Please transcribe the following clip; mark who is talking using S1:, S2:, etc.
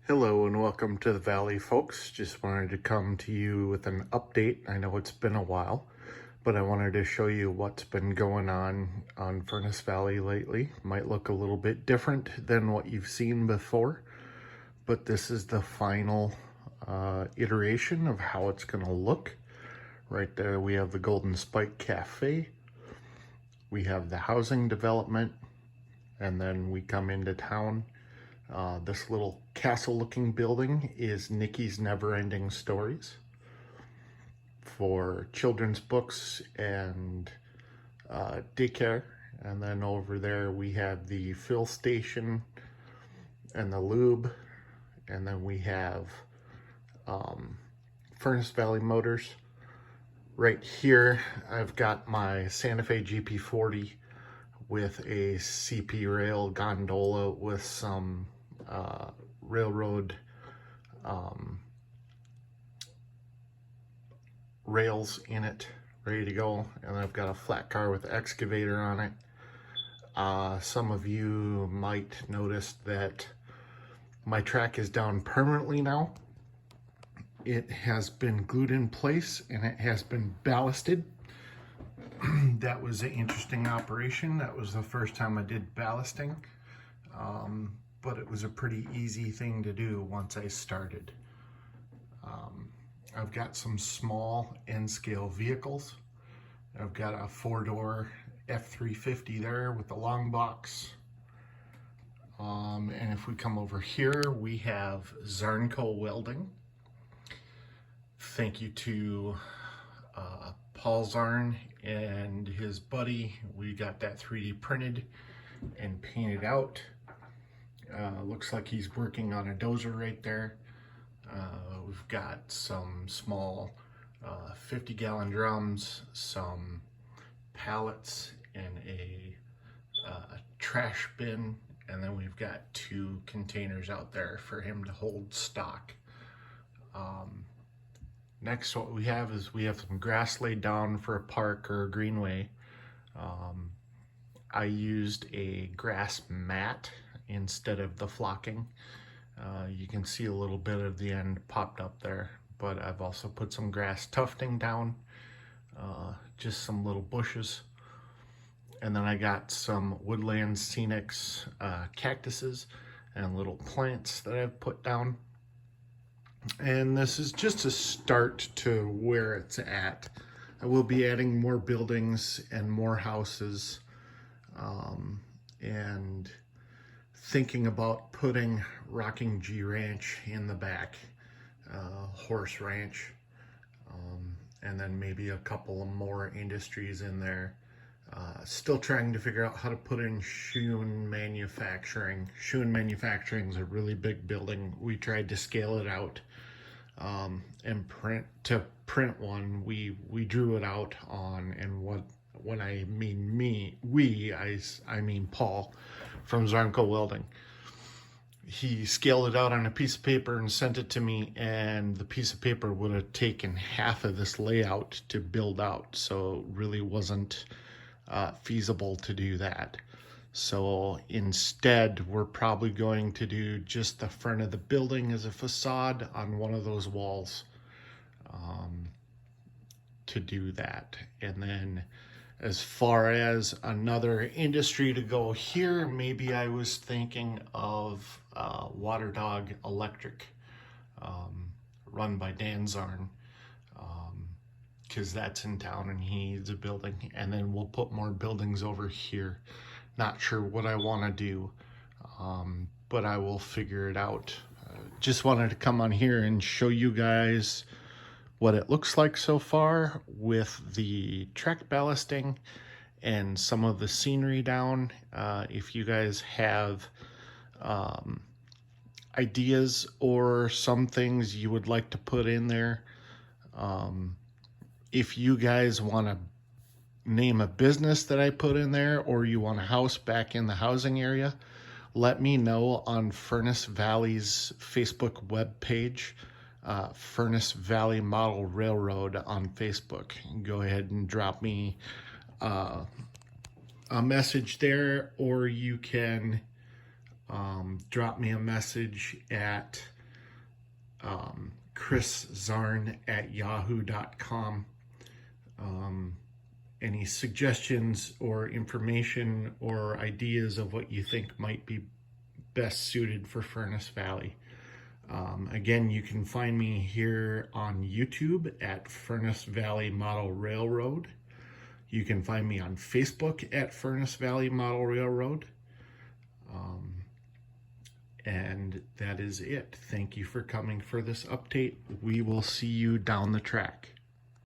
S1: Hello and welcome to the Valley, folks. Just wanted to come to you with an update. I know it's been a while, but I wanted to show you what's been going on Furnace Valley lately. Might look a little bit different than what you've seen before, but this is the final iteration of how it's going to look. Right there we have the Golden Spike Cafe, we have the housing development, and then we come into town. This little castle looking building is Nikki's Neverending Stories for children's books and daycare. And then over there we have the fill station and the lube. And then we have Furnace Valley Motors. Right here I've got my Santa Fe GP40 with a CP rail gondola with some railroad rails in it, ready to go. And I've got a flat car with an excavator on it. Some of you might notice that my track is down permanently now. It has been glued in place and it has been ballasted. That was an interesting operation. That was the first time I did ballasting. But it was a pretty easy thing to do once I started. I've got some small N-scale vehicles. I've got a 4-door F350 there with the long box. And if we come over here, we have Zarnco Welding. Thank you to Paul Zarn and his buddy. We got that 3D printed and painted out. Looks like he's working on a dozer right there. We've got some small 50-gallon drums, some pallets, and a trash bin, and then we've got 2 containers out there for him to hold stock. Next, what we have is we have some grass laid down for a park or a greenway. I used a grass mat instead of the flocking. You can see a little bit of the end popped up there, but I've also put some grass tufting down, just some little bushes. And then I got some Woodland Scenics cactuses and little plants that I've put down. And this is just a start to where it's at. I will be adding more buildings and more houses, and thinking about putting Rocking G Ranch in the back, horse ranch, and then maybe a couple of more industries in there. Still trying to figure out how to put in Schoen Manufacturing. Schoen Manufacturing is a really big building. We tried to scale it out and print one. We drew it out on, and when I mean I mean Paul from Zarnco Welding. He scaled it out on a piece of paper and sent it to me, and the piece of paper would have taken half of this layout to build out, so it really wasn't feasible to do that. So instead, we're probably going to do just the front of the building as a facade on one of those walls to do that. And then as far as another industry to go here, maybe I was thinking of Water Dog Electric, run by Dan Zarn, because that's in town and he needs a building. And then we'll put more buildings over here. Not sure what I want to do, but I will figure it out. Just wanted to come on here and show you guys what it looks like so far with the track ballasting and some of the scenery down. If you guys have ideas or some things you would like to put in there, if you guys want to name a business that I put in there, or you want a house back in the housing area, let me know on Furnace Valley's Facebook web page. Furnace Valley Model Railroad on Facebook. Go ahead and drop me a message there, or you can drop me a message at chriszarn@yahoo.com. Any suggestions or information or ideas of what you think might be best suited for Furnace Valley. Again, you can find me here on YouTube at Furnace Valley Model Railroad. You can find me on Facebook at Furnace Valley Model Railroad. And that is it. Thank you for coming for this update. We will see you down the track.